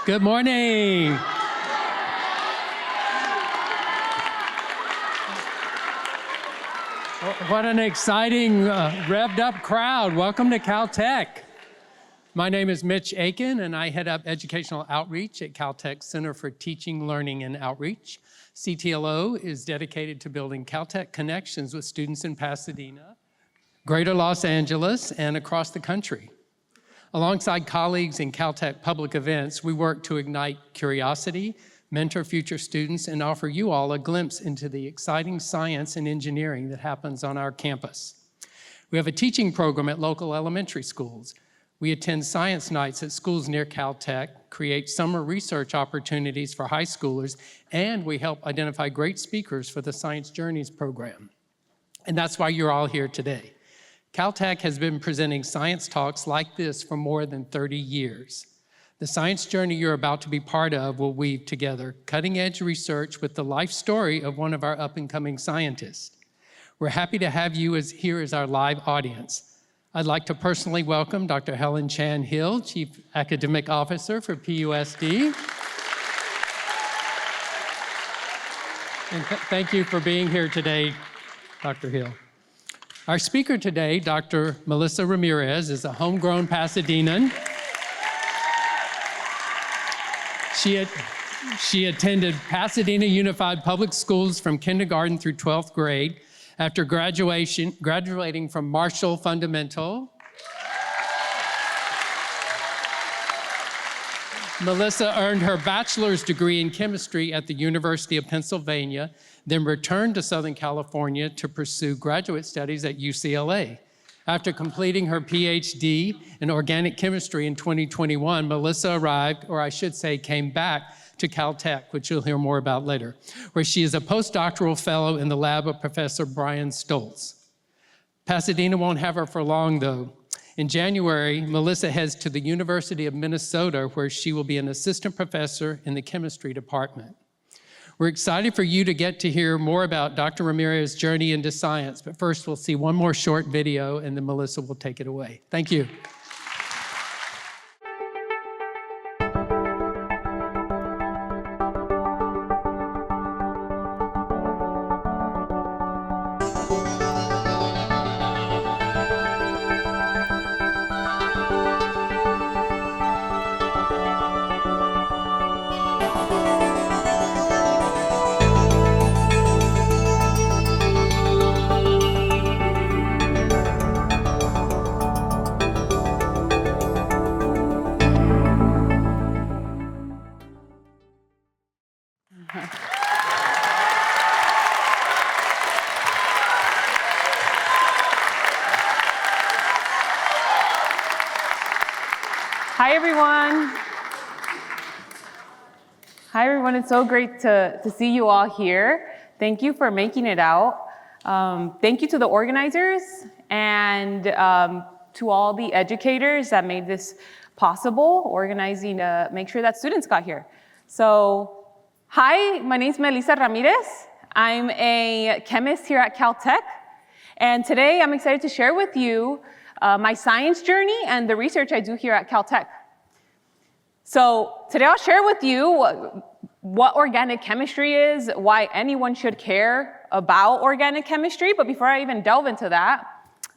Good morning. What an exciting, revved up crowd. Welcome to Caltech. My name is Mitch Aiken, and I head up educational outreach at Caltech Center for Teaching, Learning, and Outreach. CTLO is dedicated to building Caltech connections with students in Pasadena, Greater Los Angeles, and across the country. Alongside colleagues in Caltech public events, we work to ignite curiosity, mentor future students, and offer you all a glimpse into the exciting science and engineering that happens on our campus. We have a teaching program at local elementary schools. We attend science nights at schools near Caltech, create summer research opportunities for high schoolers, and we help identify great speakers for the Science Journeys program. And that's why you're all here today. Caltech has been presenting science talks like this for more than 30 years. The science journey you're about to be part of will weave together cutting-edge research with the life story of one of our up-and-coming scientists. We're happy to have you here as our live audience. I'd like to personally welcome Dr. Helen Chan Hill, Chief Academic Officer for PUSD. And thank you for being here today, Dr. Hill. Our speaker today, Dr. Melissa Ramirez, is a homegrown Pasadenan. She attended Pasadena Unified Public Schools from kindergarten through 12th grade. After graduating from Marshall Fundamental, Melissa earned her bachelor's degree in chemistry at the University of Pennsylvania, then returned to Southern California to pursue graduate studies at UCLA. After completing her PhD in organic chemistry in 2021, Melissa arrived, or I should say came back, to Caltech, which you'll hear more about later, where she is a postdoctoral fellow in the lab of Professor Brian Stoltz. Pasadena won't have her for long, though. In January, Melissa heads to the University of Minnesota, where she will be an assistant professor in the chemistry department. We're excited for you to get to hear more about Dr. Ramirez's journey into science, but first we'll see one more short video and then Melissa will take it away. Thank you. Hi, everyone. Hi, everyone. It's so great to see you all here. Thank you for making it out. Thank you to the organizers and to all the educators that made this possible, organizing to make sure that students got here. So, hi, my name is Melissa Ramirez. I'm a chemist here at Caltech. And today I'm excited to share with you my science journey and the research I do here at Caltech. So today I'll share with you what organic chemistry is, why anyone should care about organic chemistry. But before I even delve into that,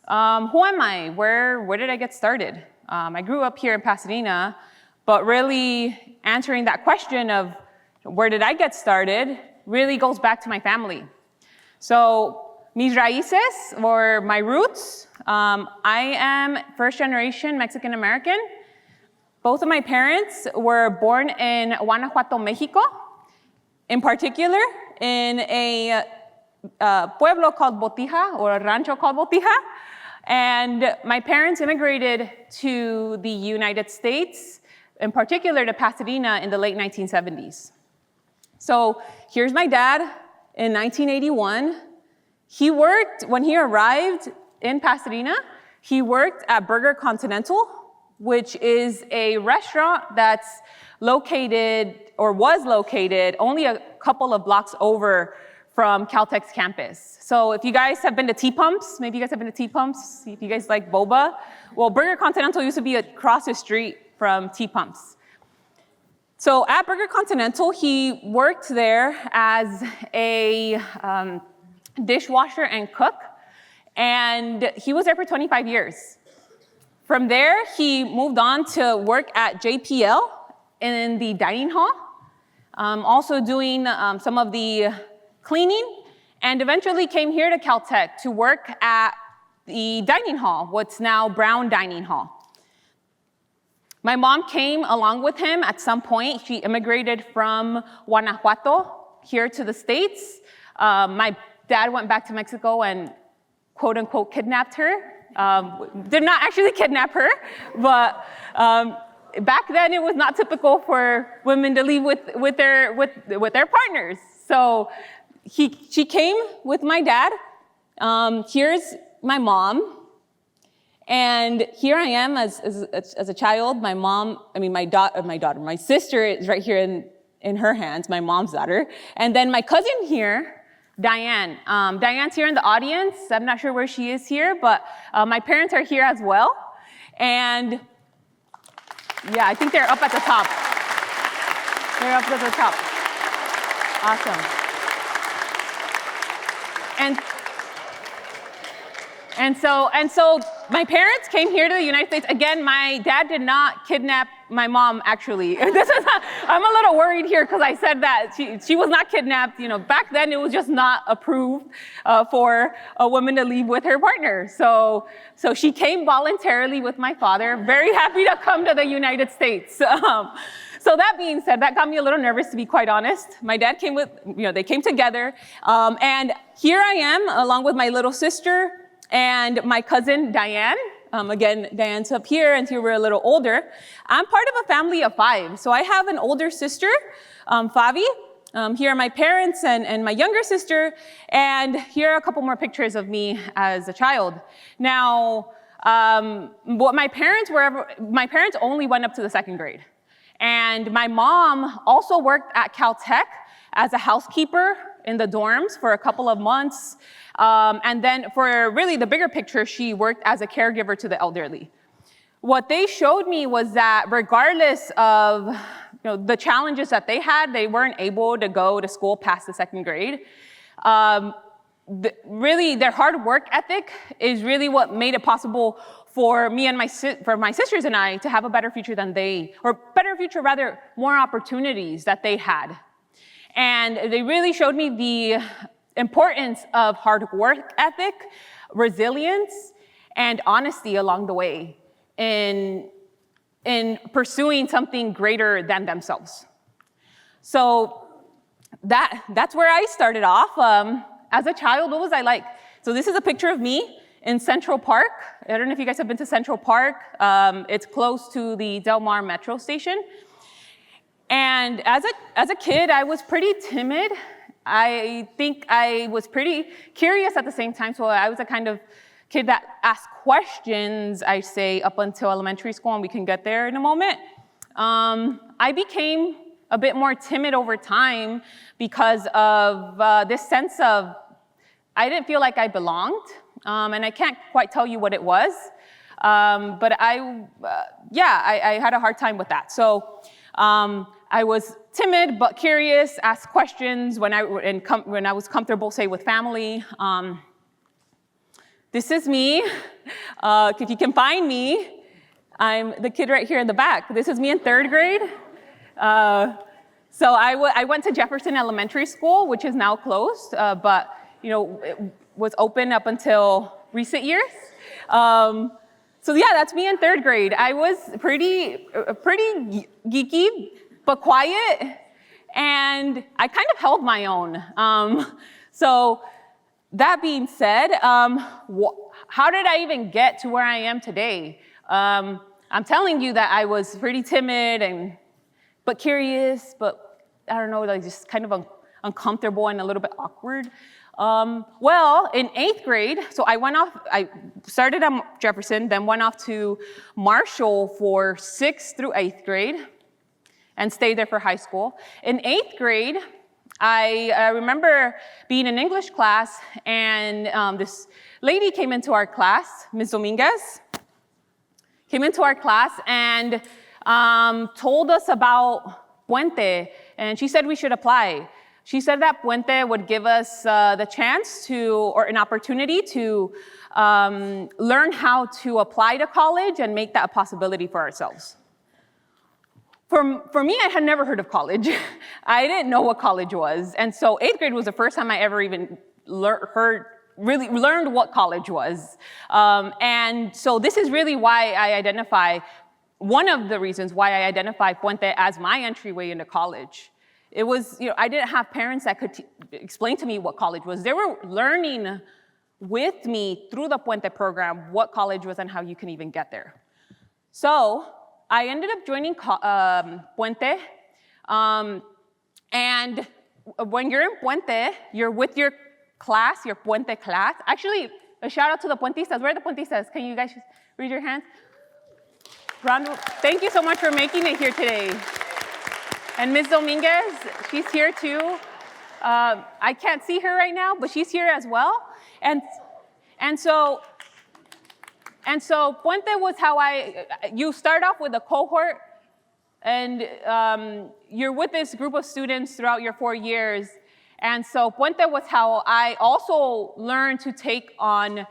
who am I? Where did I get started? I grew up here in Pasadena, but really answering that question of where did I get started really goes back to my family. So mis raíces, or my roots, I am first generation Mexican American. Both of my parents were born in Guanajuato, Mexico, in particular in a pueblo called Botija, or a rancho called Botija. And my parents immigrated to the United States, in particular to Pasadena in the late 1970s. So here's my dad in 1981. He worked, when he arrived in Pasadena, he worked at Burger Continental, which is a restaurant that's located, or was located, only a couple of blocks over from Caltech's campus. So if you guys have been to T-Pumps, maybe you guys have been to T-Pumps, if you guys like boba, well, Burger Continental used to be across the street from T-Pumps. So at Burger Continental, he worked there as a dishwasher and cook, and he was there for 25 years. From there, he moved on to work at JPL in the dining hall, also doing some of the cleaning, and eventually came here to Caltech to work at the dining hall, what's now Brown Dining Hall. My mom came along with him at some point. She immigrated from Guanajuato here to the States. My dad went back to Mexico and quote unquote kidnapped her. Did not actually kidnap her, but back then it was not typical for women to leave with their partners. So she came with my dad. Here's my mom. And here I am as a child. My sister is right here in her hands, my mom's daughter. And then my cousin here, Diane. Diane's here in the audience. I'm not sure where she is here, but my parents are here as well. And yeah, I think they're up at the top. They're up at the top. Awesome. And so my parents came here to the United States. Again, my dad did not kidnap my mom, actually. I'm a little worried here because I said that. She was not kidnapped. You know, back then it was just not approved for a woman to leave with her partner. So she came voluntarily with my father, very happy to come to the United States. So that being said, that got me a little nervous, to be quite honest. My dad came they came together. And here I am, along with my little sister, and my cousin, Diane. Again, Diane's up here, and here we're a little older. I'm part of a family of 5. So I have an older sister, Favi. Here are my parents and my younger sister. And here are a couple more pictures of me as a child. Now, my parents only went up to the 2nd grade. And my mom also worked at Caltech as a housekeeper in the dorms for a couple of months. And then for really the bigger picture, she worked as a caregiver to the elderly. What they showed me was that regardless of the challenges that they had, they weren't able to go to school past the 2nd grade. Really, their hard work ethic is really what made it possible for me and my sisters and I to have a better future more opportunities that they had. And they really showed me the importance of hard work ethic, resilience, and honesty along the way in pursuing something greater than themselves. So that's where I started off. As a child, what was I like? So this is a picture of me in Central Park. I don't know if you guys have been to Central Park. It's close to the Del Mar Metro station. And as a kid, I was pretty timid. I think I was pretty curious at the same time. So I was a kind of kid that asked questions, I say, up until elementary school, and we can get there in a moment. I became a bit more timid over time because of this sense of I didn't feel like I belonged, and I can't quite tell you what it was, but I had a hard time with that. So I was timid but curious, asked questions when I was comfortable, say, with family. This is me. If you can find me, I'm the kid right here in the back. This is me in 3rd grade. So I went to Jefferson Elementary School, which is now closed, but it was open up until recent years. So yeah, that's me in 3rd grade. I was pretty geeky, but quiet, and I kind of held my own. So that being said, how did I even get to where I am today? I'm telling you that I was pretty timid but curious, but I don't know, like just kind of uncomfortable and a little bit awkward. Well, in 8th grade, so I started at Jefferson, then went off to Marshall for 6th through 8th grade and stayed there for high school. In 8th grade, I remember being in English class, and this lady came into our class, Ms. Dominguez, came into our class and told us about Puente, and she said we should apply. She said that Puente would give us the chance or an opportunity to learn how to apply to college and make that a possibility for ourselves. For me, I had never heard of college. I didn't know what college was. And so 8th grade was the first time I ever even really learned what college was. And so this is really why I identify, one of the reasons why I identify Puente as my entryway into college. It was, I didn't have parents that could explain to me what college was. They were learning with me through the Puente program what college was and how you can even get there. So I ended up joining Puente. And when you're in Puente, you're with your class, your Puente class. Actually, a shout out to the Puentistas. Where are the Puentistas? Can you guys just raise your hands? Thank you so much for making it here today. And Ms. Dominguez, she's here too. I can't see her right now, but she's here as well. And so Puente was how you start off with a cohort, and you're with this group of students throughout your 4 years. And so Puente was how I also learned to take on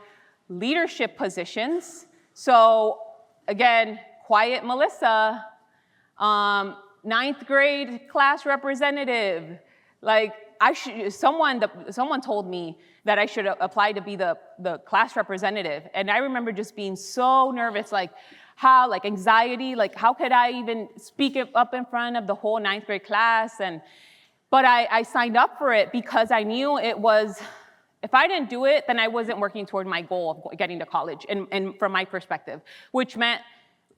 leadership positions. So again, quiet Melissa, 9th grade class representative. Like someone told me that I should apply to be the class representative. And I remember just being so nervous, anxiety, how could I even speak up in front of the whole 9th grade class? But I signed up for it because I knew it was, if I didn't do it, then I wasn't working toward my goal of getting to college, and from my perspective, which meant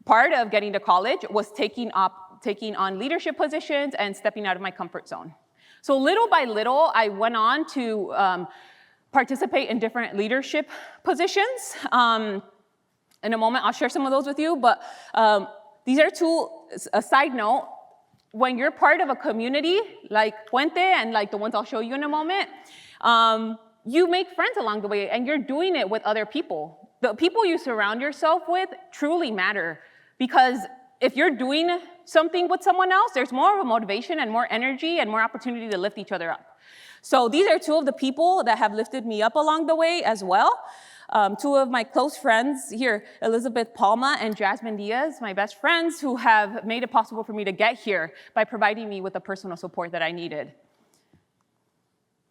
part of getting to college was taking on leadership positions and stepping out of my comfort zone. So little by little, I went on to participate in different leadership positions. In a moment, I'll share some of those with you, but these are a side note. When you're part of a community like Puente and like the ones I'll show you in a moment, you make friends along the way, and you're doing it with other people. The people you surround yourself with truly matter, because if you're doing something with someone else, there's more of a motivation and more energy and more opportunity to lift each other up. So these are two of the people that have lifted me up along the way as well. Two of my close friends here, Elizabeth Palma and Jasmine Diaz, my best friends, who have made it possible for me to get here by providing me with the personal support that I needed.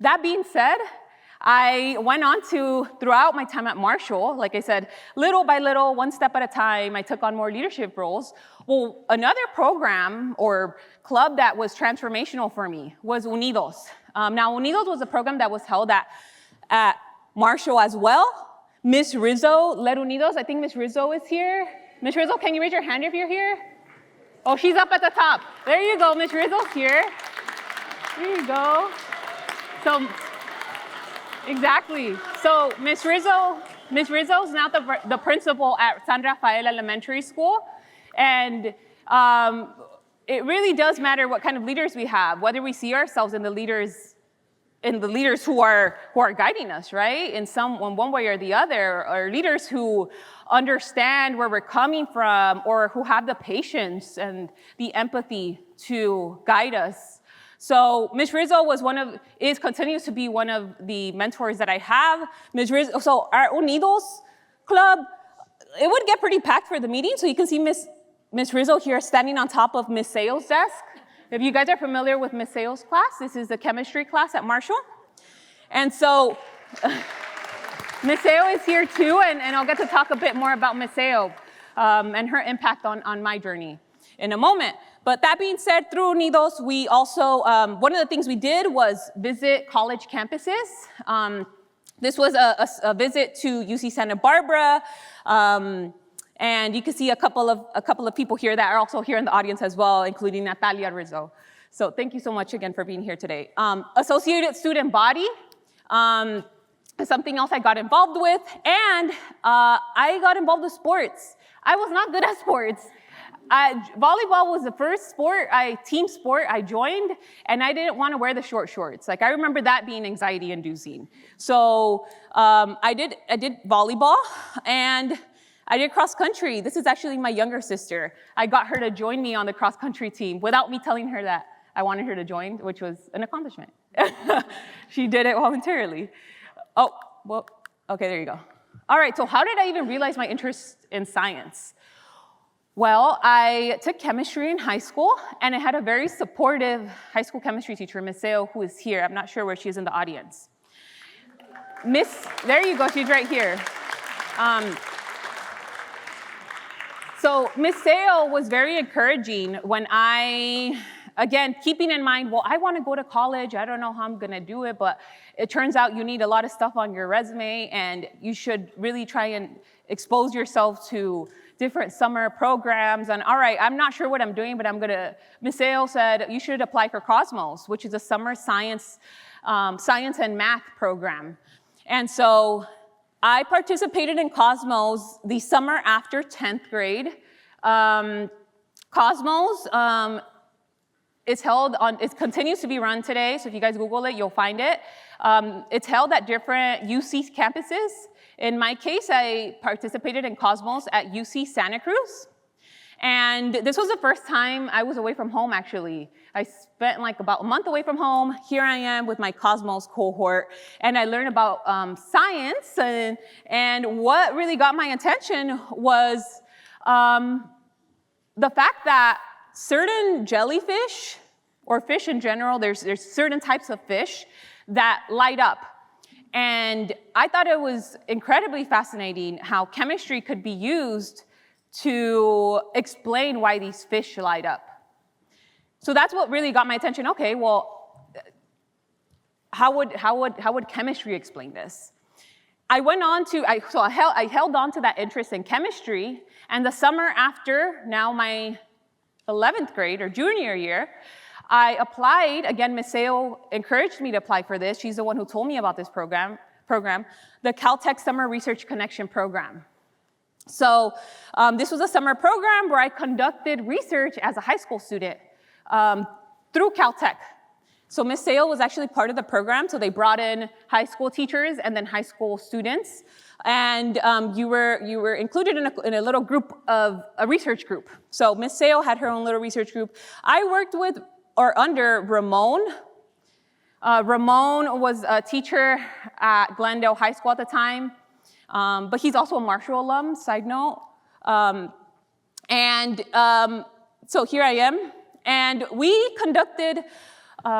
That being said, I went on to, throughout my time at Marshall, like I said, little by little, one step at a time, I took on more leadership roles. Well, another program or club that was transformational for me was Unidos. Now, Unidos was a program that was held at Marshall as well. Miss Rizzo led Unidos. I think Miss Rizzo is here. Miss Rizzo, can you raise your hand if you're here? Oh, she's up at the top. There you go, Miss Rizzo's here. There you go. So, exactly. So Miss Rizzo is now the principal at San Rafael Elementary School. And it really does matter what kind of leaders we have, whether we see ourselves in the leaders who are guiding us, right? In one way or the other, or leaders who understand where we're coming from, or who have the patience and the empathy to guide us. So Ms. Rizzo continues to be one of the mentors that I have. Ms. Rizzo, so our Unidos club, it would get pretty packed for the meeting. So you can see Ms. Rizzo here standing on top of Ms. Sale's desk. If you guys are familiar with Ms. Sale's class, this is the chemistry class at Marshall. And so Ms. Sale is here too, and I'll get to talk a bit more about Ms. Sale and her impact on my journey in a moment. But that being said, through Unidos, we also, one of the things we did was visit college campuses. This was a visit to UC Santa Barbara, and you can see a couple of people here that are also here in the audience as well, including Natalia Rizzo. So thank you so much again for being here today. Associated Student Body is something else I got involved with, and I got involved with sports. I was not good at sports. Volleyball was the first team sport I joined, and I didn't want to wear the short shorts. I remember that being anxiety-inducing. So I did volleyball, and I did cross country. This is actually my younger sister. I got her to join me on the cross country team without me telling her that I wanted her to join, which was an accomplishment. She did it voluntarily. Oh, well, okay, there you go. All right, so how did I even realize my interest in science? Well, I took chemistry in high school, and I had a very supportive high school chemistry teacher, Miss Seo, who is here. I'm not sure where she is in the audience. There you go, she's right here. So Miss Seo was very encouraging when again, keeping in mind, well, I want to go to college. I don't know how I'm going to do it, but it turns out you need a lot of stuff on your resume, and you should really try and expose yourself to different summer programs. And all right, I'm not sure what I'm doing, but Miss Seo said, you should apply for Cosmos, which is a summer science and math program. And so I participated in Cosmos the summer after 10th grade. Cosmos, it continues to be run today, so if you guys Google it, you'll find it. It's held at different UC campuses. In my case, I participated in Cosmos at UC Santa Cruz. And this was the first time I was away from home, actually. I spent like about a month away from home. Here I am with my Cosmos cohort, and I learned about science. And what really got my attention was the fact that certain jellyfish, or fish in general, there's certain types of fish that light up. And I thought it was incredibly fascinating how chemistry could be used to explain why these fish light up. So that's what really got my attention. Okay, well, how would chemistry explain this? I went on to, I held on to that interest in chemistry, and the summer after, now my 11th grade or junior year, I applied. Again, Ms. Seo encouraged me to apply for this. She's the one who told me about this program, the Caltech Summer Research Connection Program. So this was a summer program where I conducted research as a high school student through Caltech. So Ms. Seo was actually part of the program, so they brought in high school teachers and then high school students, and you were included in a little group of a research group. So Ms. Seo had her own little research group. I worked with or under Ramon. Ramon was a teacher at Glendale High School at the time, but he's also a Marshall alum, side note. So here I am, and we conducted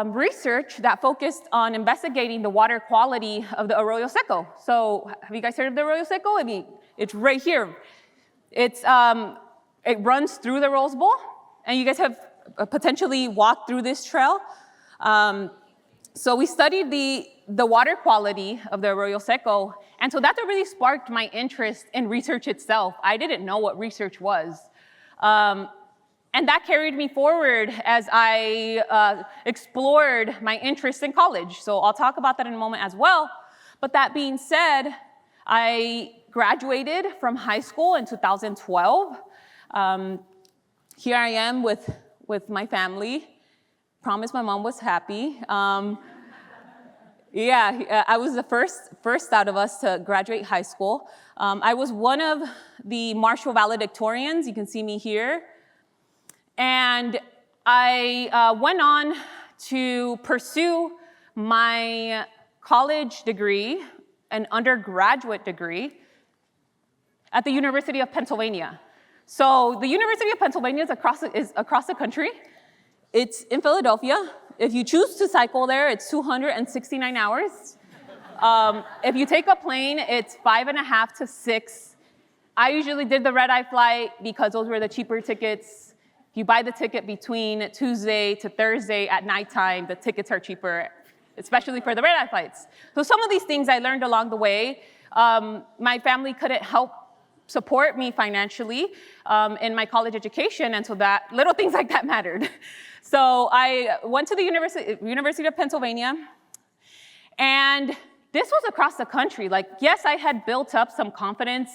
research that focused on investigating the water quality of the Arroyo Seco. So have you guys heard of the Arroyo Seco? I mean, it's right here. It runs through the Rose Bowl, and you guys have potentially walked through this trail. So we studied the water quality of the Arroyo Seco, and so that really sparked my interest in research itself. I didn't know what research was. And that carried me forward as I explored my interest in college. So I'll talk about that in a moment as well. But that being said, I graduated from high school in 2012. Here I am with my family. Promise my mom was happy. I was the first out of us to graduate high school. I was one of the Marshall valedictorians. You can see me here. And I went on to pursue my college degree, an undergraduate degree, at the University of Pennsylvania. So the University of Pennsylvania is across the country. It's in Philadelphia. If you choose to cycle there, it's 269 hours. If you take a plane, it's 5.5 to 6. I usually did the red-eye flight because those were the cheaper tickets. If you buy the ticket between Tuesday to Thursday at nighttime, the tickets are cheaper, especially for the red-eye flights. So some of these things I learned along the way. My family couldn't help support me financially in my college education, and so that little things like that mattered. So I went to the University of Pennsylvania, and this was across the country. Like, yes, I had built up some confidence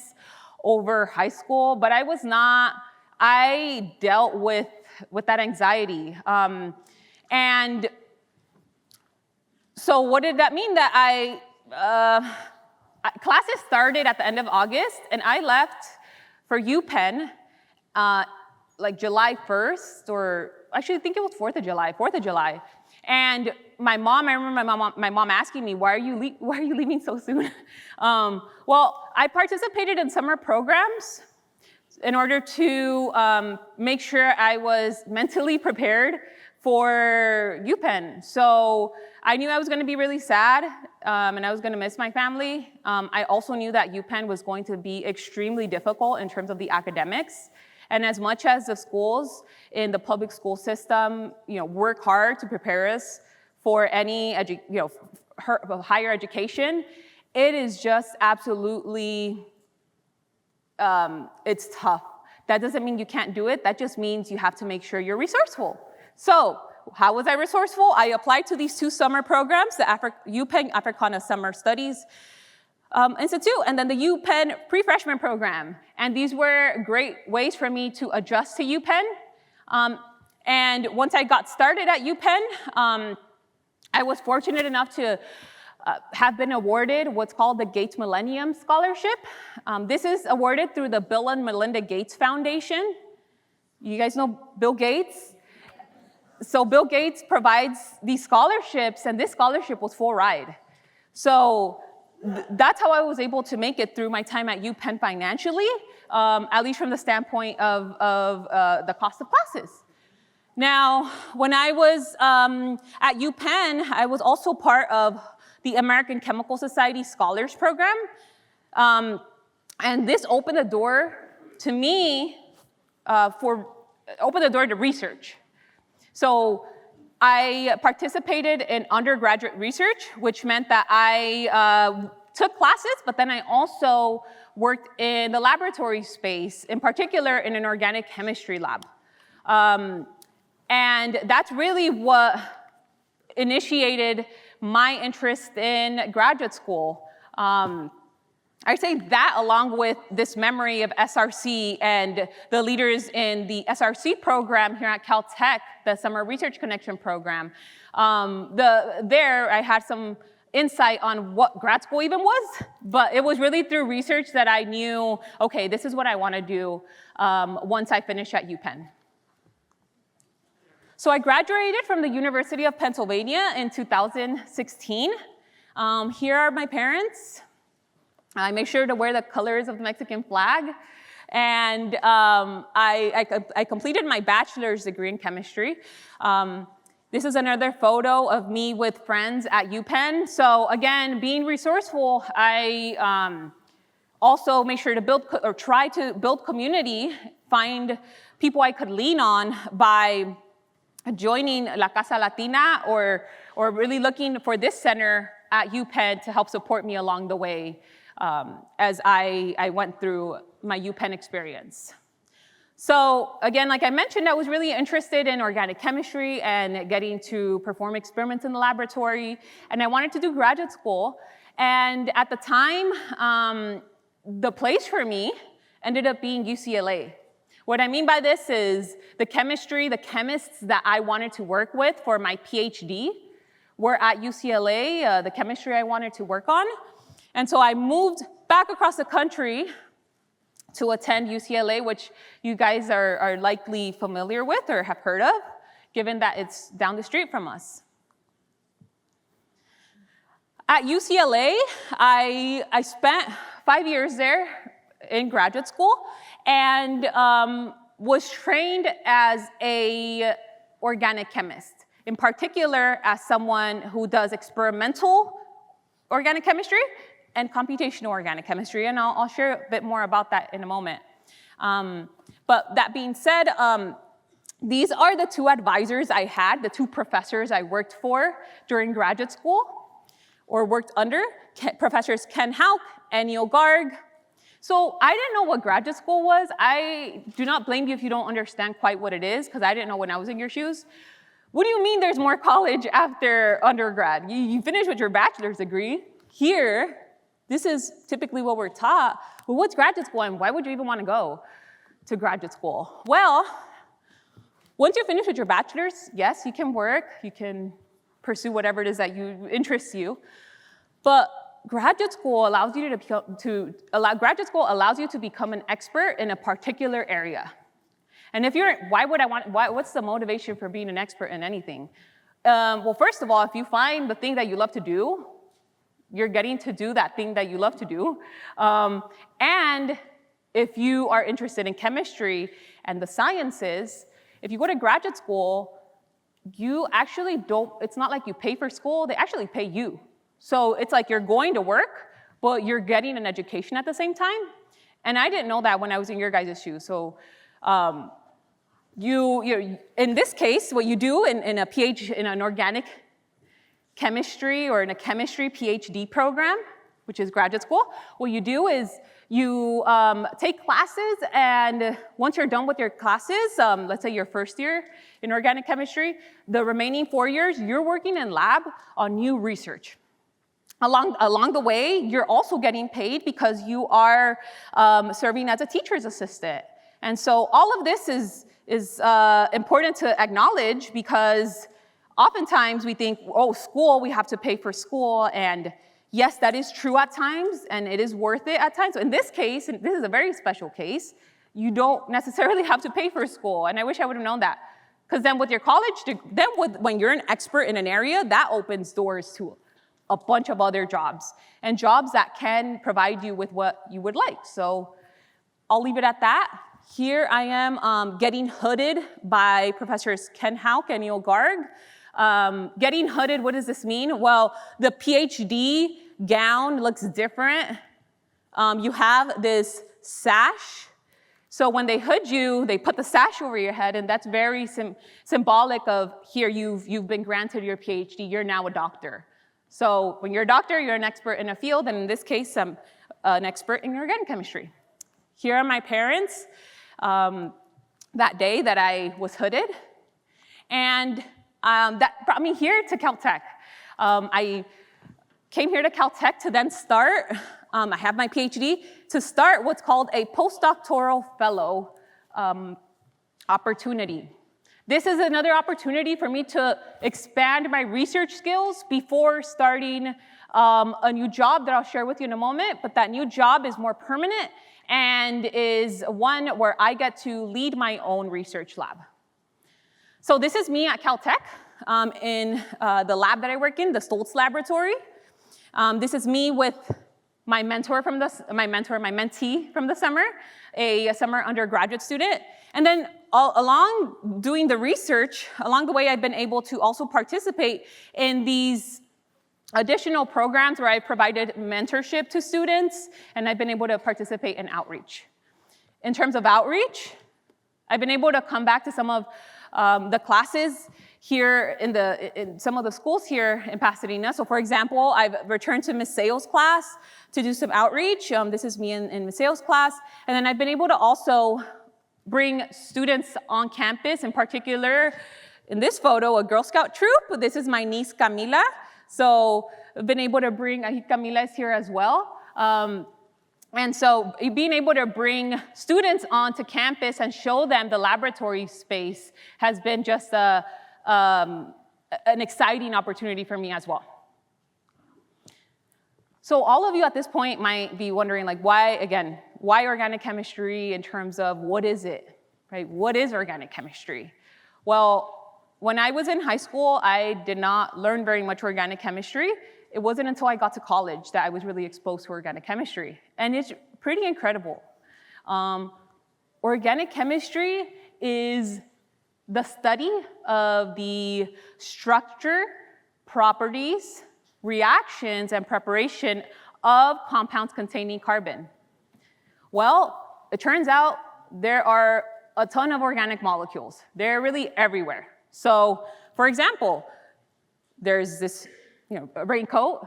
over high school, but I dealt with that anxiety. And so what did that mean? That classes started at the end of August, and I left for UPenn, like July 1st, or actually I think it was 4th of July. And I remember my mom asking me, why are you leaving so soon? Well, I participated in summer programs in order to make sure I was mentally prepared for UPenn. So I knew I was gonna be really sad and I was gonna miss my family. I also knew that UPenn was going to be extremely difficult in terms of the academics. And as much as the schools in the public school system, work hard to prepare us for any higher education, it is just absolutely, it's tough. That doesn't mean you can't do it. That just means you have to make sure you're resourceful. So how was I resourceful? I applied to these 2 summer programs, the UPenn Africana Summer Studies Institute, and then the UPenn Pre-Freshman Program. And these were great ways for me to adjust to UPenn. And once I got started at UPenn, I was fortunate enough to have been awarded what's called the Gates Millennium Scholarship. This is awarded through the Bill and Melinda Gates Foundation. You guys know Bill Gates? So Bill Gates provides these scholarships, and this scholarship was full ride. So that's how I was able to make it through my time at UPenn financially, at least from the standpoint of the cost of classes. Now, when I was at UPenn, I was also part of the American Chemical Society Scholars Program. And this opened the door to me, opened the door to research. So I participated in undergraduate research, which meant that I took classes, but then I also worked in the laboratory space, in particular in an organic chemistry lab. And that's really what initiated my interest in graduate school. I say that along with this memory of SRC and the leaders in the SRC program here at Caltech, the Summer Research Connection program. There I had some insight on what grad school even was, but it was really through research that I knew, okay, this is what I want to do once I finish at UPenn. So I graduated from the University of Pennsylvania in 2016. Here are my parents. I make sure to wear the colors of the Mexican flag. And I completed my bachelor's degree in chemistry. This is another photo of me with friends at UPenn. So again, being resourceful, I also make sure to try to build community, find people I could lean on by joining La Casa Latina or really looking for this center at UPenn to help support me along the way as I went through my UPenn experience. So again, like I mentioned, I was really interested in organic chemistry and getting to perform experiments in the laboratory, and I wanted to do graduate school. And at the time, the place for me ended up being UCLA. What I mean by this is the chemists that I wanted to work with for my PhD were at UCLA, the chemistry I wanted to work on. And so I moved back across the country to attend UCLA, which you guys are likely familiar with or have heard of, given that it's down the street from us. At UCLA, I spent 5 years there in graduate school and was trained as an organic chemist, in particular as someone who does experimental organic chemistry and computational organic chemistry, and I'll share a bit more about that in a moment. But that being said, these are the 2 advisors I had, the 2 professors I worked for during graduate school, or worked under, Professors Ken Houck and Neil Garg. So I didn't know what graduate school was. I do not blame you if you don't understand quite what it is, because I didn't know when I was in your shoes. What do you mean there's more college after undergrad? You finish with your bachelor's degree. Here, this is typically what we're taught. Well, what's graduate school and why would you even want to go to graduate school? Well, once you finish with your bachelor's, yes, you can work, you can pursue whatever it is that interests you. But graduate school allows you graduate school allows you to become an expert in a particular area. And if you're, what's the motivation for being an expert in anything? Well, first of all, if you find the thing that you love to do, you're getting to do that thing that you love to do. And if you are interested in chemistry and the sciences, if you go to graduate school, you actually don't, it's not like you pay for school, they actually pay you. So it's like you're going to work, but you're getting an education at the same time. And I didn't know that when I was in your guys' shoes. So in this case, what you do in an organic chemistry or in a chemistry PhD program, which is graduate school, what you do is you take classes, and once you're done with your classes, let's say your first year in organic chemistry, the remaining 4 years, you're working in lab on new research. Along the way, you're also getting paid because you are serving as a teacher's assistant. And so all of this is important to acknowledge, because oftentimes we think, oh, school, we have to pay for school. And yes, that is true at times, and it is worth it at times. So in this case, and this is a very special case, you don't necessarily have to pay for school. And I wish I would have known that. Because then with your college, when you're an expert in an area, that opens doors to a bunch of other jobs, and jobs that can provide you with what you would like. So I'll leave it at that. Here I am getting hooded by Professors Ken Hauk and Neil Garg. Getting hooded, what does this mean? Well, the PhD gown looks different. You have this sash. So when they hood you, they put the sash over your head, and that's very symbolic of, here, you've been granted your PhD, you're now a doctor. So when you're a doctor, you're an expert in a field, and in this case, I'm an expert in organic chemistry. Here are my parents that day that I was hooded, and that brought me here to Caltech. I came here to Caltech to then start, I have my PhD, to start what's called a postdoctoral fellow opportunity. This is another opportunity for me to expand my research skills before starting a new job that I'll share with you in a moment, but that new job is more permanent and is one where I get to lead my own research lab. So this is me at Caltech in the lab that I work in, the Stoltz Laboratory. This is me with my mentee from the summer, a summer undergraduate student. And then along doing the research, along the way, I've been able to also participate in these additional programs where I provided mentorship to students, and I've been able to participate in outreach. In terms of outreach, I've been able to come back to some of the classes here in some of the schools here in Pasadena. So for example, I've returned to Ms. Sales' class to do some outreach. This is me in Ms. Sales' class. And then I've been able to also bring students on campus, in particular, in this photo, a Girl Scout troop. This is my niece, Camila. So I've been able to bring, I think Camila is here as well. And so being able to bring students onto campus and show them the laboratory space has been just an exciting opportunity for me as well. So all of you at this point might be wondering, like, why organic chemistry in terms of what is it, right? What is organic chemistry? Well, when I was in high school, I did not learn very much organic chemistry. It wasn't until I got to college that I was really exposed to organic chemistry. And it's pretty incredible. Organic chemistry is the study of the structure, properties, reactions, and preparation of compounds containing carbon. Well, it turns out there are a ton of organic molecules. They're really everywhere. So, for example, there's this raincoat.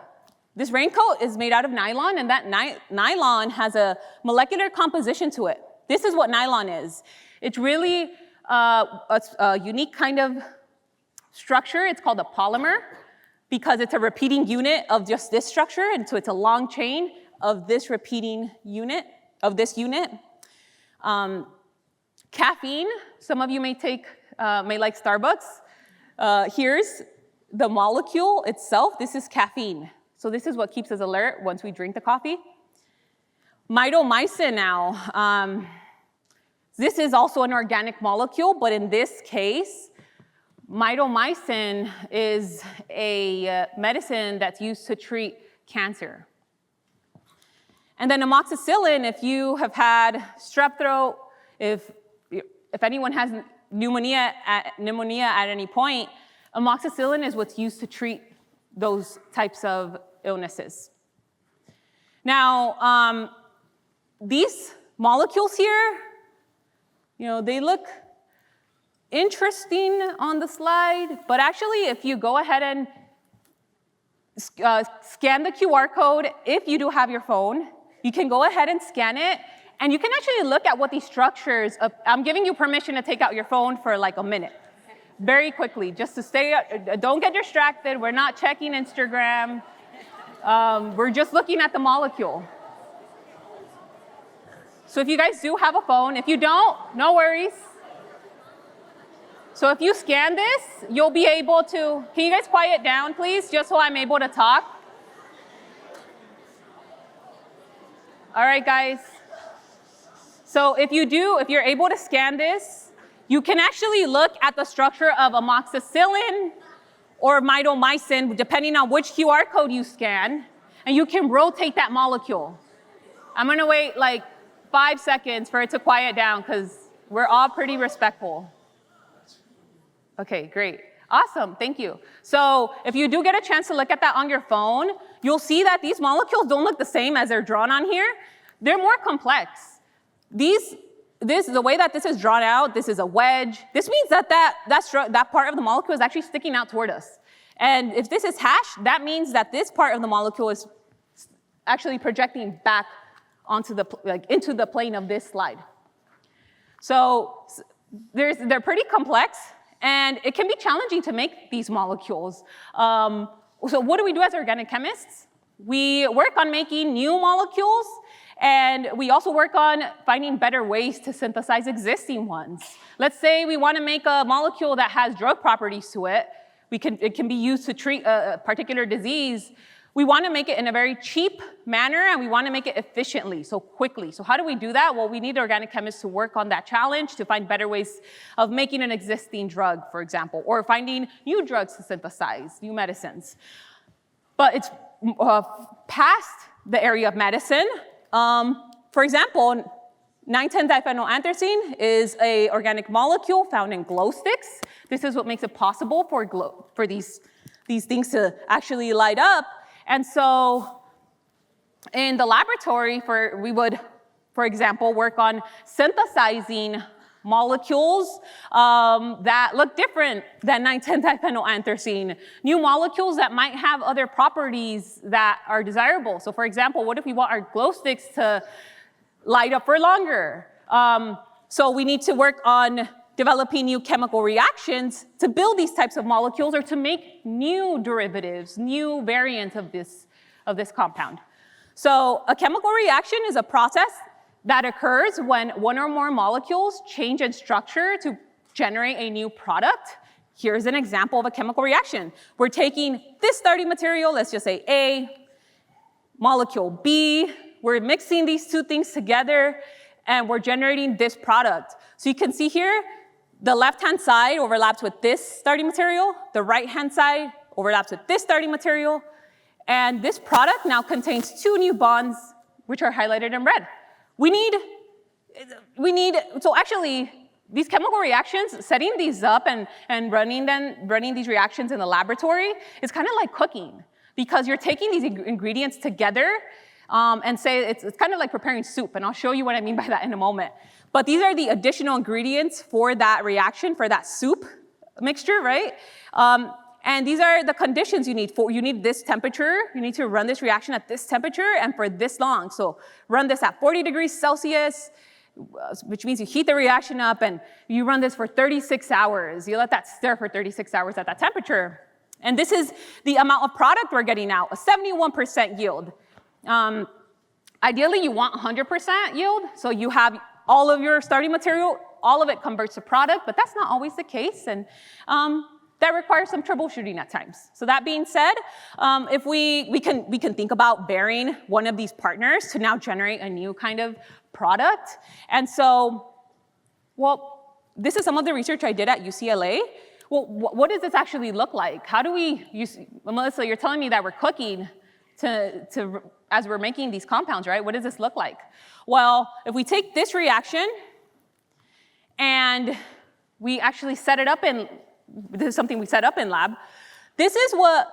This raincoat is made out of nylon, and that nylon has a molecular composition to it. This is what nylon is. It's really a unique kind of structure. It's called a polymer because it's a repeating unit of just this structure, and so it's a long chain of this repeating unit, of this unit. Caffeine, some of you may like Starbucks. Here's the molecule itself. This is caffeine. So this is what keeps us alert once we drink the coffee. Mitomycin now. This is also an organic molecule, but in this case, mitomycin is a medicine that's used to treat cancer. And then amoxicillin, if you have had strep throat, if anyone has pneumonia at any point, amoxicillin is what's used to treat those types of illnesses. Now, these molecules here, they look interesting on the slide, but actually, if you go ahead and scan the QR code, if you do have your phone, you can go ahead and scan it, and you can actually look at what these structures of, I'm giving you permission to take out your phone for like a minute, very quickly, just to don't get distracted. We're not checking Instagram. We're just looking at the molecule. So if you guys do have a phone, if you don't, no worries. So if you scan this, you'll be able to, can you guys quiet down, please, just so I'm able to talk? All right, guys. So if you're able to scan this, you can actually look at the structure of amoxicillin or mitomycin, depending on which QR code you scan, and you can rotate that molecule. I'm gonna wait like 5 seconds for it to quiet down because we're all pretty respectful. Okay, great. Awesome, thank you. So if you do get a chance to look at that on your phone, you'll see that these molecules don't look the same as they're drawn on here. They're more complex. The way that this is drawn out, this is a wedge. This means that part of the molecule is actually sticking out toward us. And if this is hashed, that means that this part of the molecule is actually projecting back onto into the plane of this slide. So they're pretty complex, and it can be challenging to make these molecules. So what do we do as organic chemists? We work on making new molecules, and we also work on finding better ways to synthesize existing ones. Let's say we want to make a molecule that has drug properties to it. It can be used to treat a particular disease. We want to make it in a very cheap manner, and we want to make it efficiently, so quickly. So how do we do that? Well, we need organic chemists to work on that challenge to find better ways of making an existing drug, for example, or finding new drugs to synthesize, new medicines. But it's past the area of medicine. For example, 9,10-diphenylanthracene is an organic molecule found in glow sticks. This is what makes it possible for these things to actually light up. And so in the laboratory, we would, for example, work on synthesizing molecules that look different than 9,10-diphenylanthracene, new molecules that might have other properties that are desirable. So for example, what if we want our glow sticks to light up for longer? So we need to work on developing new chemical reactions to build these types of molecules or to make new derivatives, new variants of this compound. So a chemical reaction is a process that occurs when one or more molecules change in structure to generate a new product. Here's an example of a chemical reaction. We're taking this starting material, let's just say A, molecule B, we're mixing these two things together, and we're generating this product. So you can see here, the left-hand side overlaps with this starting material, the right-hand side overlaps with this starting material, and this product now contains two new bonds, which are highlighted in red. So actually, these chemical reactions, setting these up and running these reactions in the laboratory is kind of like cooking, because you're taking these ingredients together and say it's kind of like preparing soup, and I'll show you what I mean by that in a moment. But these are the additional ingredients for that reaction, for that soup mixture, right? And these are the conditions you need. You need this temperature. You need to run this reaction at this temperature and for this long. So run this at 40 degrees Celsius, which means you heat the reaction up, and you run this for 36 hours. You let that stir for 36 hours at that temperature. And this is the amount of product we're getting out, a 71% yield. Ideally, you want 100% yield, so you have all of your starting material, all of it converts to product, but that's not always the case. And that requires some troubleshooting at times. So that being said, if we can think about burying one of these partners to now generate a new kind of product. And so, well, this is some of the research I did at UCLA. Well, what does this actually look like? How do we use, Melissa, you're telling me that we're cooking as we're making these compounds, right? What does this look like? Well, if we take this reaction and we actually set it up in, this is something we set up in lab. This is what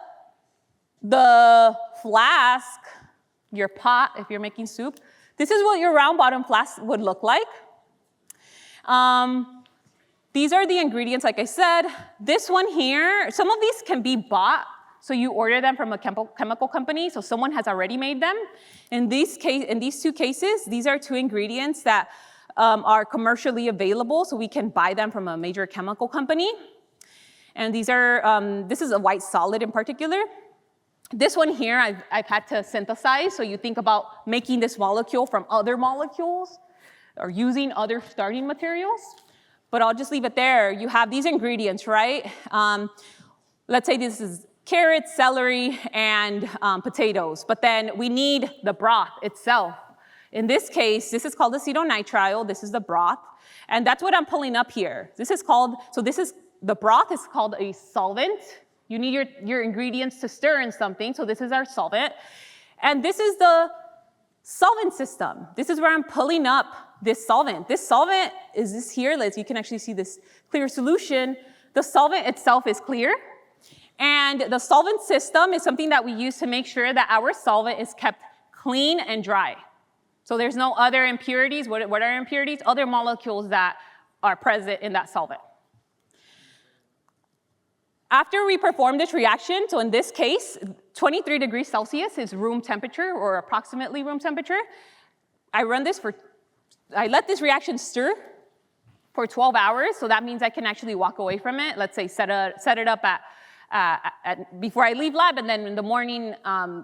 the flask, your pot, if you're making soup, this is what your round bottom flask would look like. These are the ingredients, like I said. This one here, some of these can be bought, so you order them from a chemical company, so someone has already made them. In these two cases, these are two ingredients that are commercially available, so we can buy them from a major chemical company. And these are, this is a white solid in particular. This one here, I've had to synthesize, so you think about making this molecule from other molecules or using other starting materials. But I'll just leave it there. You have these ingredients, right? Let's say this is carrots, celery, and potatoes. But then we need the broth itself. In this case, this is called acetonitrile. This is the broth. And that's what I'm pulling up here. This is called, the broth is called a solvent. You need your ingredients to stir in something. So this is our solvent. And this is the solvent system. This is where I'm pulling up this solvent. This solvent is this here. You can actually see this clear solution. The solvent itself is clear. And the solvent system is something that we use to make sure that our solvent is kept clean and dry. So there's no other impurities. What are impurities? Other molecules that are present in that solvent. After we perform this reaction, so in this case, 23 degrees Celsius is room temperature or approximately room temperature. I let this reaction stir for 12 hours, so that means I can actually walk away from it. Let's say set it up before I leave lab, and then in the morning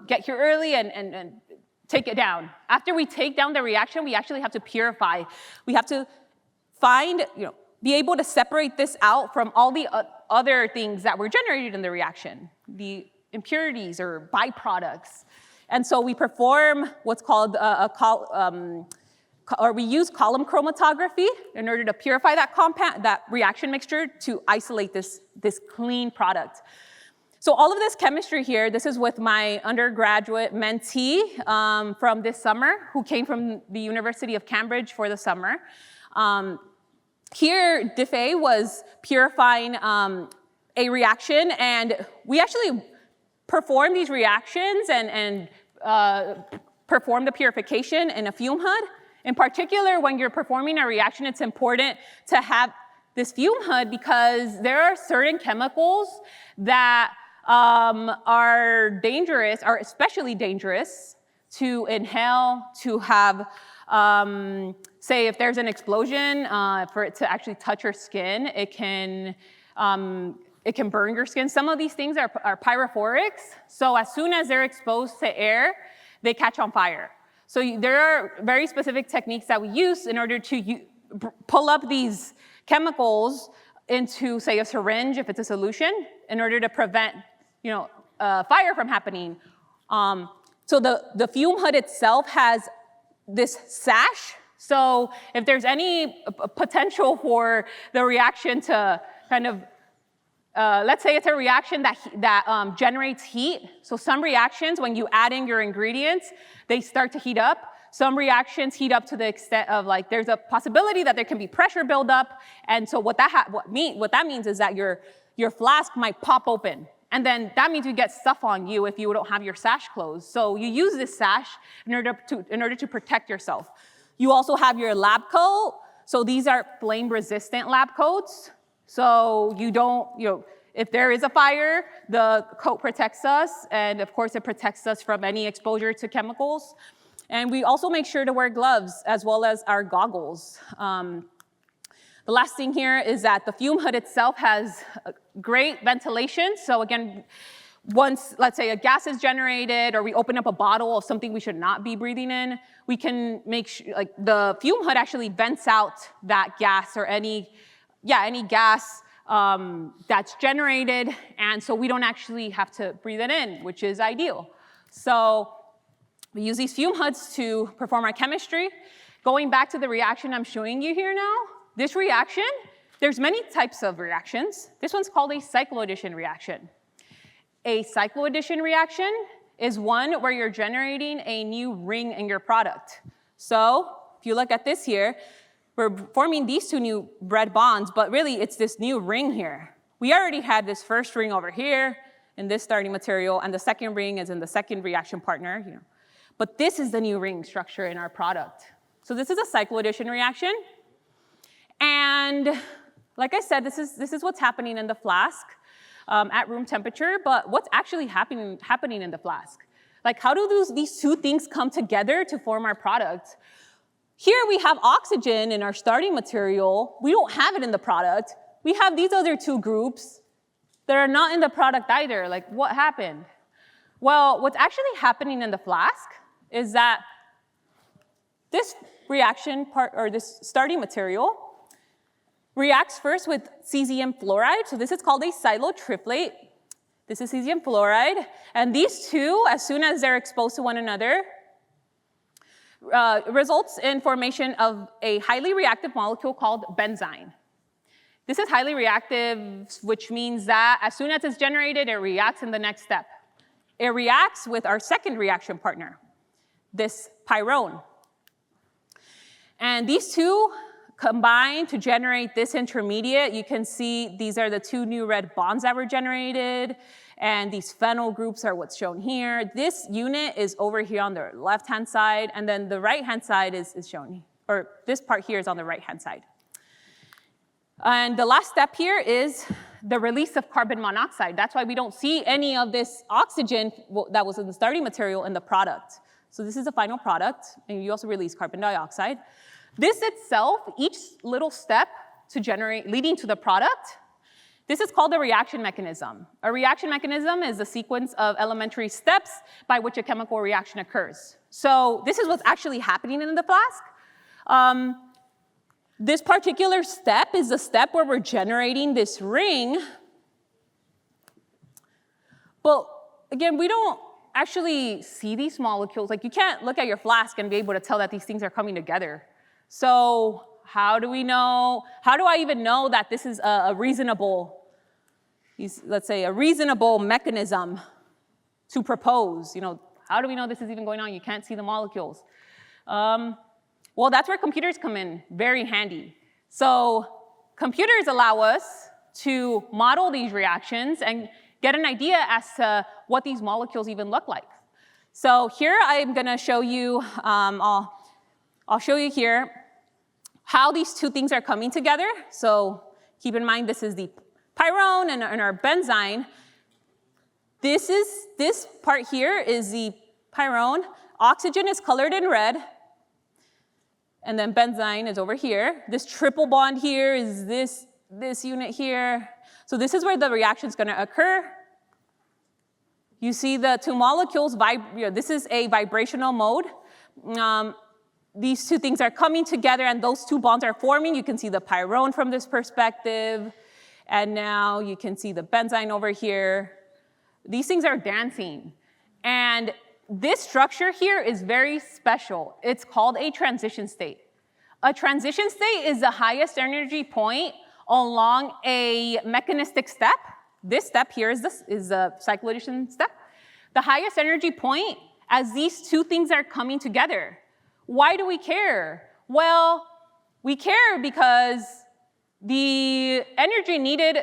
get here early and take it down. After we take down the reaction, we actually have to purify. We have to be able to separate this out from all the other things that were generated in the reaction, the impurities or byproducts. And so we perform what's called we use column chromatography in order to purify that reaction mixture to isolate this clean product. So all of this chemistry here, this is with my undergraduate mentee from this summer, who came from the University of Cambridge for the summer. Here, Defei was purifying a reaction, and we actually perform these reactions and perform the purification in a fume hood. In particular, when you're performing a reaction, it's important to have this fume hood because there are certain chemicals that are dangerous, are especially dangerous to inhale, to have, say if there's an explosion, for it to actually touch your skin, it can burn your skin. Some of these things are pyrophorics, so as soon as they're exposed to air, they catch on fire. So there are very specific techniques that we use in order to pull up these chemicals into, say, a syringe, if it's a solution, in order to prevent, fire from happening. So the fume hood itself has this sash. So if there's any potential for the reaction to kind of, let's say it's a reaction that generates heat. So some reactions, when you add in your ingredients, they start to heat up. Some reactions heat up to the extent of there's a possibility that there can be pressure buildup. And so what that means is that your flask might pop open. And then that means you get stuff on you if you don't have your sash closed. So you use this sash in order to protect yourself. You also have your lab coat. So these are flame resistant lab coats. So you don't, if there is a fire, the coat protects us. And of course, it protects us from any exposure to chemicals. And we also make sure to wear gloves as well as our goggles. The last thing here is that the fume hood itself has great ventilation. So again, once, let's say, a gas is generated or we open up a bottle of something we should not be breathing in, we can make sure, the fume hood actually vents out that gas or any gas that's generated, and so we don't actually have to breathe it in, which is ideal. So we use these fume hoods to perform our chemistry. Going back to the reaction I'm showing you here now, this reaction, there's many types of reactions. This one's called a cycloaddition reaction. A cycloaddition reaction is one where you're generating a new ring in your product. So if you look at this here, we're forming these two new red bonds, but really it's this new ring here. We already had this first ring over here in this starting material, and the second ring is in the second reaction partner. But this is the new ring structure in our product. So this is a cycloaddition reaction. And like I said, this is what's happening in the flask at room temperature, but what's actually happening in the flask? Like, how do these two things come together to form our product? Here we have oxygen in our starting material. We don't have it in the product. We have these other two groups that are not in the product either. Like, what happened? Well, what's actually happening in the flask is that this reaction part, or this starting material, reacts first with cesium fluoride. So this is called a silotriflate. This is cesium fluoride. And these two, as soon as they're exposed to one another, results in formation of a highly reactive molecule called benzene. This is highly reactive, which means that as soon as it's generated, it reacts in the next step. It reacts with our second reaction partner, this pyrone. And these two combine to generate this intermediate. You can see these are the two new red bonds that were generated, and these phenyl groups are what's shown here. This unit is over here on the left-hand side, and then the right-hand side is shown, or this part here is on the right-hand side. And the last step here is the release of carbon monoxide. That's why we don't see any of this oxygen that was in the starting material in the product. So this is the final product, and you also release carbon dioxide. This itself, each little step to generate, leading to the product, this is called the reaction mechanism. A reaction mechanism is a sequence of elementary steps by which a chemical reaction occurs. So this is what's actually happening in the flask. This particular step is the step where we're generating this ring. But again, we don't actually see these molecules. Like, you can't look at your flask and be able to tell that these things are coming together. So how do we know? How do I even know that this is a reasonable, let's say, a reasonable mechanism to propose? How do we know this is even going on? You can't see the molecules. Well, that's where computers come in very handy. So computers allow us to model these reactions and get an idea as to what these molecules even look like. So here I'm going to show you, I'll show you here how these two things are coming together. So keep in mind, this is the pyrone and our benzene. This part here is the pyrone. Oxygen is colored in red. And then benzene is over here. This triple bond here is this unit here. So this is where the reaction is going to occur. You see the two molecules, this is a vibrational mode. These two things are coming together, and those two bonds are forming. You can see the pyrone from this perspective. And now you can see the benzene over here. These things are dancing. And this structure here is very special. It's called a transition state. A transition state is the highest energy point along a mechanistic step. This step here is the cycloaddition step. The highest energy point as these two things are coming together. Why do we care? Well, we care because the energy needed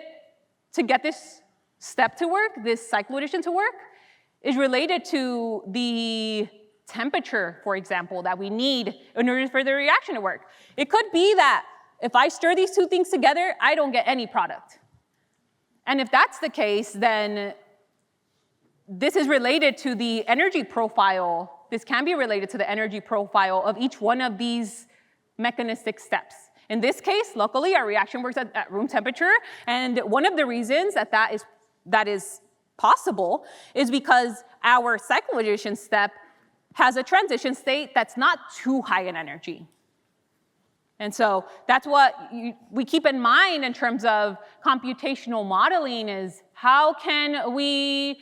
to get this step to work, this cycloaddition to work, is related to the temperature, for example, that we need in order for the reaction to work. It could be that if I stir these two things together, I don't get any product. And if that's the case, then this is related to the energy profile. This can be related to the energy profile of each one of these mechanistic steps. In this case, luckily, our reaction works at room temperature. And one of the reasons that is possible is because our cycloaddition step has a transition state that's not too high in energy. And so that's what we keep in mind in terms of computational modeling is how can we,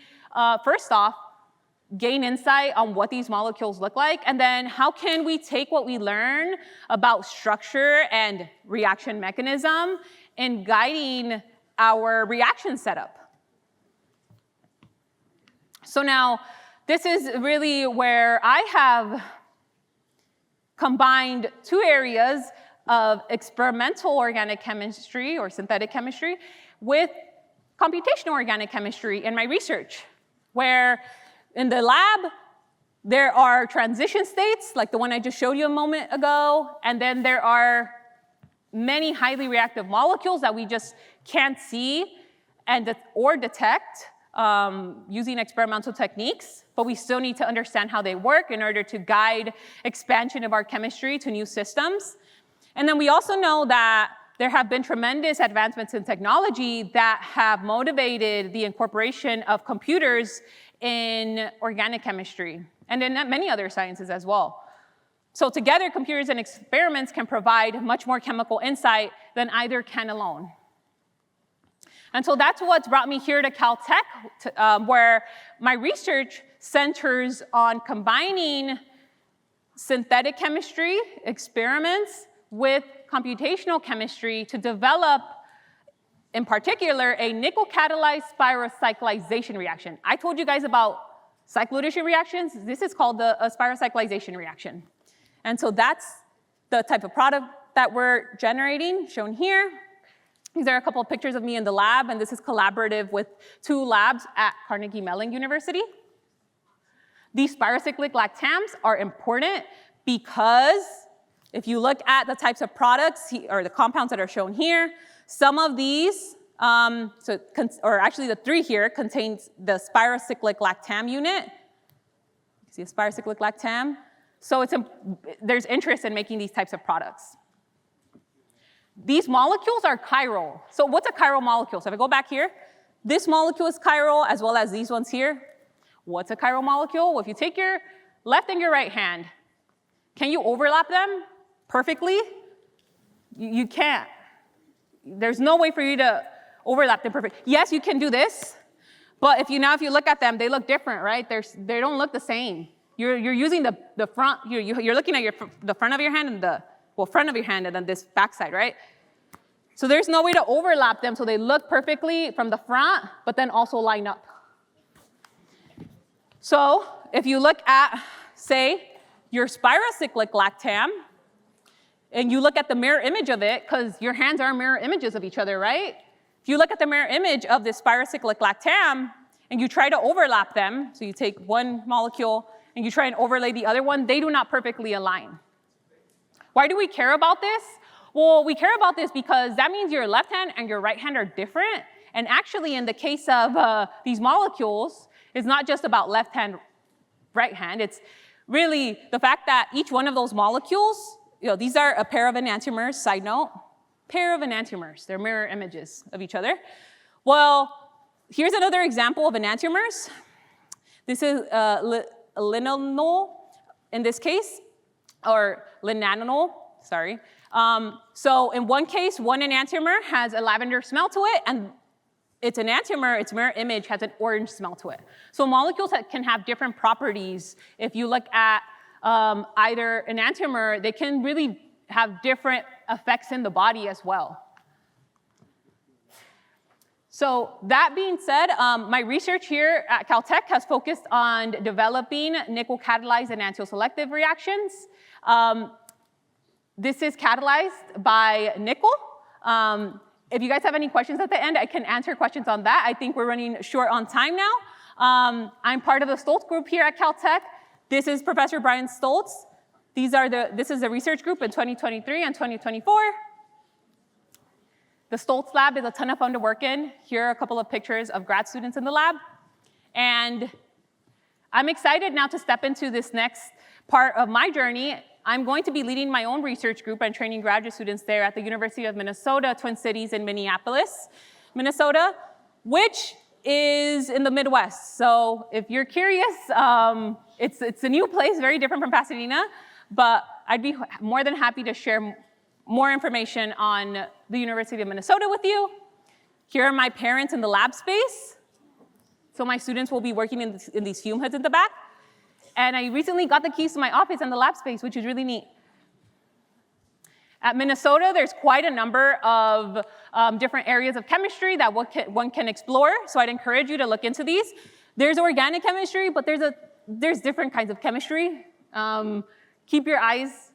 first off, gain insight on what these molecules look like, and then how can we take what we learn about structure and reaction mechanism in guiding our reaction setup. So now, this is really where I have combined two areas of experimental organic chemistry or synthetic chemistry with computational organic chemistry in my research, where in the lab, there are transition states, like the one I just showed you a moment ago, and then there are many highly reactive molecules that we just can't see or detect using experimental techniques, but we still need to understand how they work in order to guide expansion of our chemistry to new systems. And then we also know that there have been tremendous advancements in technology that have motivated the incorporation of computers in organic chemistry and in many other sciences as well. So together, computers and experiments can provide much more chemical insight than either can alone. And so that's what's brought me here to Caltech, where my research centers on combining synthetic chemistry experiments with computational chemistry to develop, in particular, a nickel-catalyzed spirocyclization reaction. I told you guys about cycloaddition reactions. This is called a spirocyclization reaction. And so that's the type of product that we're generating, shown here. These are a couple of pictures of me in the lab, and this is collaborative with 2 labs at Carnegie Mellon University. These spirocyclic lactams are important because if you look at the types of products or the compounds that are shown here, some of these, or actually the 3 here, contains the spirocyclic lactam unit. You see a spirocyclic lactam? So there's interest in making these types of products. These molecules are chiral. So what's a chiral molecule? So if I go back here, this molecule is chiral as well as these ones here. What's a chiral molecule? Well, if you take your left and your right hand, can you overlap them perfectly? You can't. There's no way for you to overlap them perfectly. Yes, you can do this, but if you look at them, they look different, right? They don't look the same. You're using the front. You're looking at the front of your hand and front of your hand and then this backside, right? So there's no way to overlap them so they look perfectly from the front, but then also line up. So if you look at, say, your spirocyclic lactam, and you look at the mirror image of it, because your hands are mirror images of each other, right? If you look at the mirror image of this spirocyclic lactam, and you try to overlap them, so you take one molecule and you try and overlay the other one, they do not perfectly align. Why do we care about this? Well, we care about this because that means your left hand and your right hand are different. And actually, in the case of these molecules, it's not just about left hand, right hand. It's really the fact that each one of those molecules, these are a pair of enantiomers, side note, pair of enantiomers. They're mirror images of each other. Well, here's another example of enantiomers. This is linanol in this case, or linanol, sorry. So in one case, one enantiomer has a lavender smell to it, and its enantiomer, its mirror image, has an orange smell to it. So molecules that can have different properties. If you look at either enantiomer, they can really have different effects in the body as well. So that being said, my research here at Caltech has focused on developing nickel-catalyzed enantioselective reactions. This is catalyzed by nickel. If you guys have any questions at the end, I can answer questions on that. I think we're running short on time now. I'm part of the Stoltz group here at Caltech. This is Professor Brian Stoltz. This is the research group in 2023 and 2024. The Stoltz lab is a ton of fun to work in. Here are a couple of pictures of grad students in the lab. And I'm excited now to step into this next part of my journey. I'm going to be leading my own research group and training graduate students there at the University of Minnesota, Twin Cities in Minneapolis, Minnesota, which is in the Midwest. So if you're curious, it's a new place, very different from Pasadena, but I'd be more than happy to share more information on the University of Minnesota with you. Here are my parents in the lab space. So my students will be working in these fume hoods in the back. And I recently got the keys to my office and the lab space, which is really neat. At Minnesota, there's quite a number of different areas of chemistry that one can explore. So I'd encourage you to look into these. There's organic chemistry, but there's different kinds of chemistry. Keep your eyes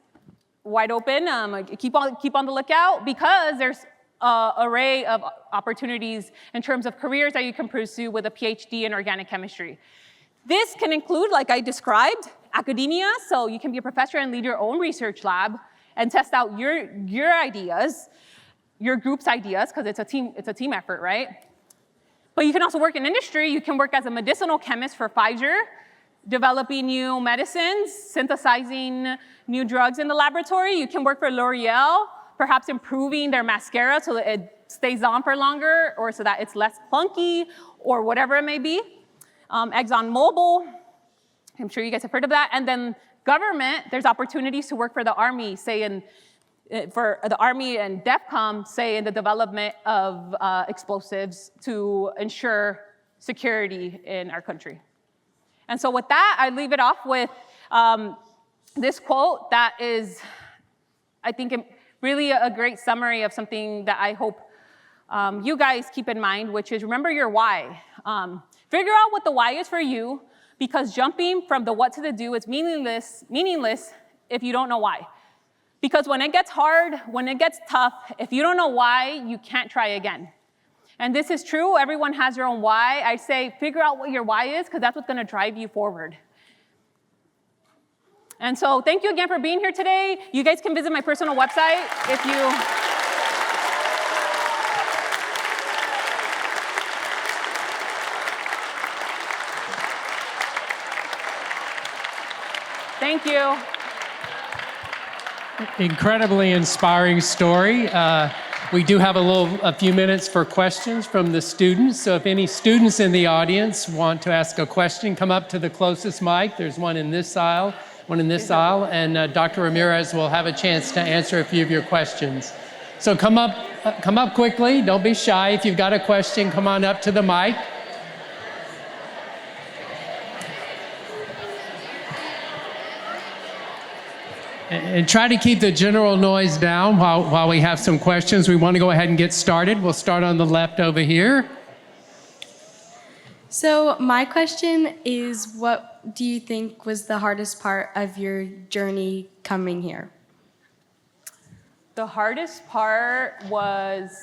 wide open. Keep on the lookout, because there's an array of opportunities in terms of careers that you can pursue with a PhD in organic chemistry. This can include, like I described, academia, so you can be a professor and lead your own research lab and test out your ideas, your group's ideas, because it's a team effort, right? But you can also work in industry. You can work as a medicinal chemist for Pfizer, developing new medicines, synthesizing new drugs in the laboratory. You can work for L'Oreal, perhaps improving their mascara so that it stays on for longer, or so that it's less clunky, or whatever it may be. ExxonMobil, I'm sure you guys have heard of that. And then government, there's opportunities to work for the Army, for the Army and DEFCON, say in the development of explosives to ensure security in our country. And so with that, I leave it off with this quote that is, I think, really a great summary of something that I hope you guys keep in mind, which is remember your why. Figure out what the why is for you, because jumping from the what to the do is meaningless if you don't know why. Because when it gets hard, when it gets tough, if you don't know why, you can't try again. And this is true. Everyone has their own why. I say figure out what your why is, because that's what's going to drive you forward. And so thank you again for being here today. You guys can visit my personal website if you... Thank you. Incredibly inspiring story. We do have a few minutes for questions from the students. So if any students in the audience want to ask a question, come up to the closest mic. There's one in this aisle, and Dr. Ramirez will have a chance to answer a few of your questions. So come up quickly. Don't be shy. If you've got a question, come on up to the mic. And try to keep the general noise down while we have some questions. We want to go ahead and get started. We'll start on the left over here. So my question is, what do you think was the hardest part of your journey coming here? The hardest part was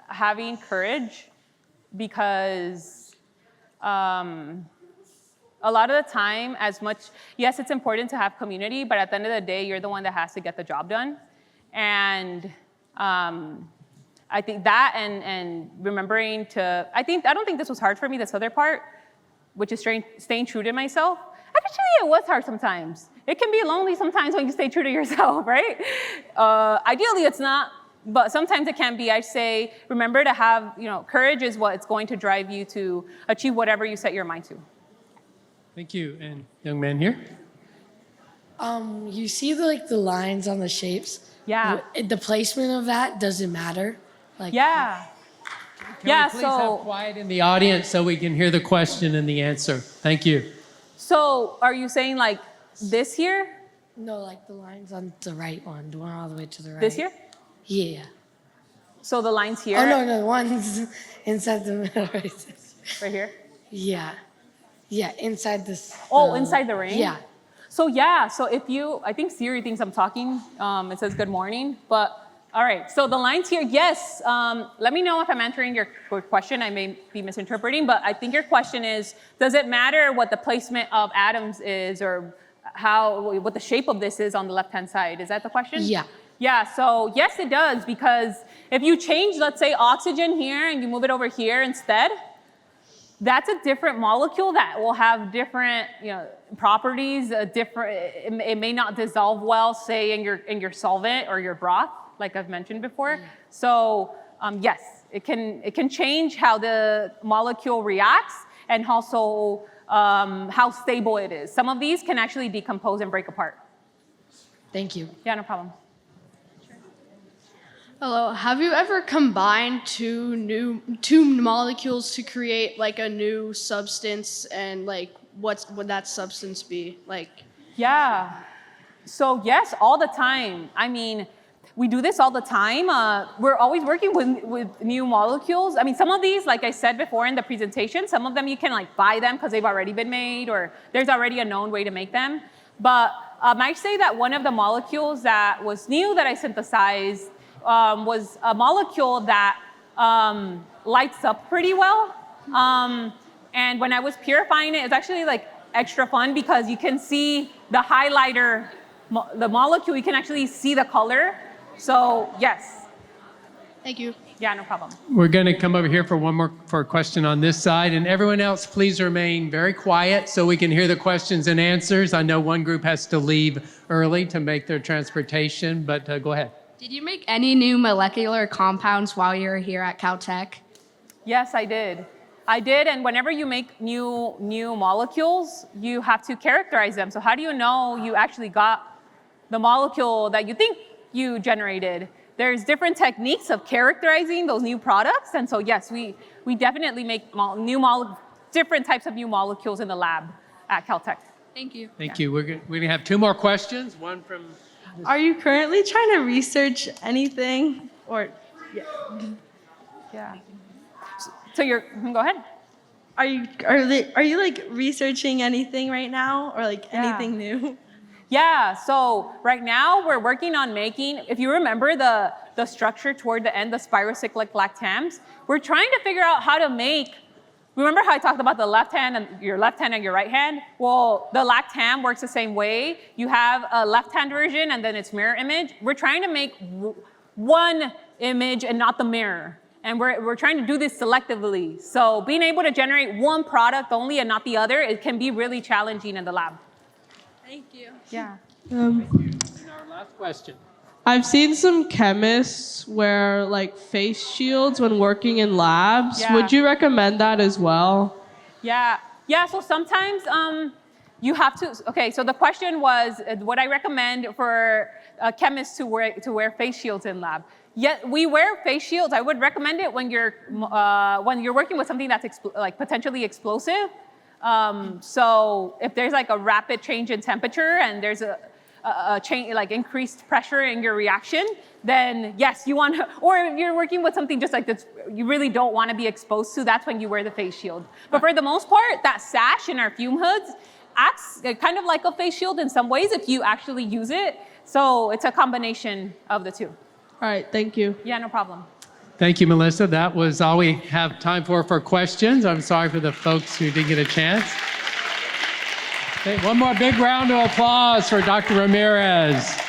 having courage, because a lot of the time, yes, it's important to have community, but at the end of the day, you're the one that has to get the job done. And I think that and remembering I don't think this was hard for me, this other part, which is staying true to myself. Actually, it was hard sometimes. It can be lonely sometimes when you stay true to yourself, right? Ideally, it's not, but sometimes it can be. I say, remember to have, courage is what's going to drive you to achieve whatever you set your mind to. Thank you. And young man here. You see the lines on the shapes? Yeah. The placement of that doesn't matter. Yeah. Can we please have quiet in the audience so we can hear the question and the answer? Thank you. So are you saying this here? No, the lines on the right one, the one all the way to the right. This here? Yeah. So the lines here? Oh, no, the one's inside the middle right there. Right here? Yeah. Yeah, inside this. Inside the ring? Yeah. So I think Siri thinks I'm talking. It says good morning, but all right. So the lines here, yes. Let me know if I'm answering your question. I may be misinterpreting, but I think your question is, does it matter what the placement of atoms is, or what the shape of this is on the left-hand side? Is that the question? Yeah. Yeah, so yes, it does, because if you change, let's say, oxygen here and you move it over here instead, that's a different molecule that will have different, properties. It may not dissolve well, say in your solvent or your broth, like I've mentioned before. So yes, it can change how the molecule reacts, and also how stable it is. Some of these can actually decompose and break apart. Thank you. Yeah, no problem. Hello. Have you ever combined two molecules to create like a new substance, and like what would that substance be? Like, Yeah. So yes, all the time. I mean, we do this all the time. We're always working with new molecules. I mean, some of these, like I said before in the presentation, some of them you can like buy them because they've already been made, or there's already a known way to make them. But I say that one of the molecules that was new that I synthesized was a molecule that lights up pretty well. And when I was purifying it, it's actually like extra fun because you can see the highlighter, the molecule, you can actually see the color. So yes. thank you. Yeah, no problem. We're going to come over here for a question on this side, and everyone else, please remain very quiet so we can hear the questions and answers. I know one group has to leave early to make their transportation, but go ahead. Did you make any new molecular compounds while you were here at Caltech? Yes, I did. I did, and whenever you make new molecules, you have to characterize them. So how do you know you actually got the molecule that you think you generated? There's different techniques of characterizing those new products, and so yes, we definitely make different types of new molecules in the lab at Caltech. Thank you. Thank you. We're going to have two more questions, one from... Are you currently trying to research anything? Or Yeah. So go ahead. are you like researching anything right now, or like Yeah. anything new? Yeah, so right now we're working on making, if you remember the structure toward the end, the spirocyclic lactams, we're trying to figure out how to make, remember how I talked about the left hand and your right hand? Well, the lactam works the same way. You have a left hand version and then it's mirror image. We're trying to make one image and not the mirror. And we're trying to do this selectively. So being able to generate one product only and not the other, it can be really challenging in the lab. Thank you. Yeah. And our last question. I've seen some chemists wear like face shields when working in labs. Yeah. Would you recommend that as well? Yeah, so sometimes you have to, okay, so the question was, would I recommend for chemists to wear face shields in lab? Yeah, we wear face shields. I would recommend it when you're working with something that's like potentially explosive. So if there's like a rapid change in temperature and there's a change, like increased pressure in your reaction, then yes, you want to, or if you're working with something just like this, you really don't want to be exposed to, that's when you wear the face shield. But for the most part, that sash in our fume hoods acts kind of like a face shield in some ways if you actually use it. So it's a combination of the two. All right, thank you. Yeah, no problem. Thank you, Melissa. That was all we have time for questions. I'm sorry for the folks who didn't get a chance. Okay, one more big round of applause for Dr. Ramirez.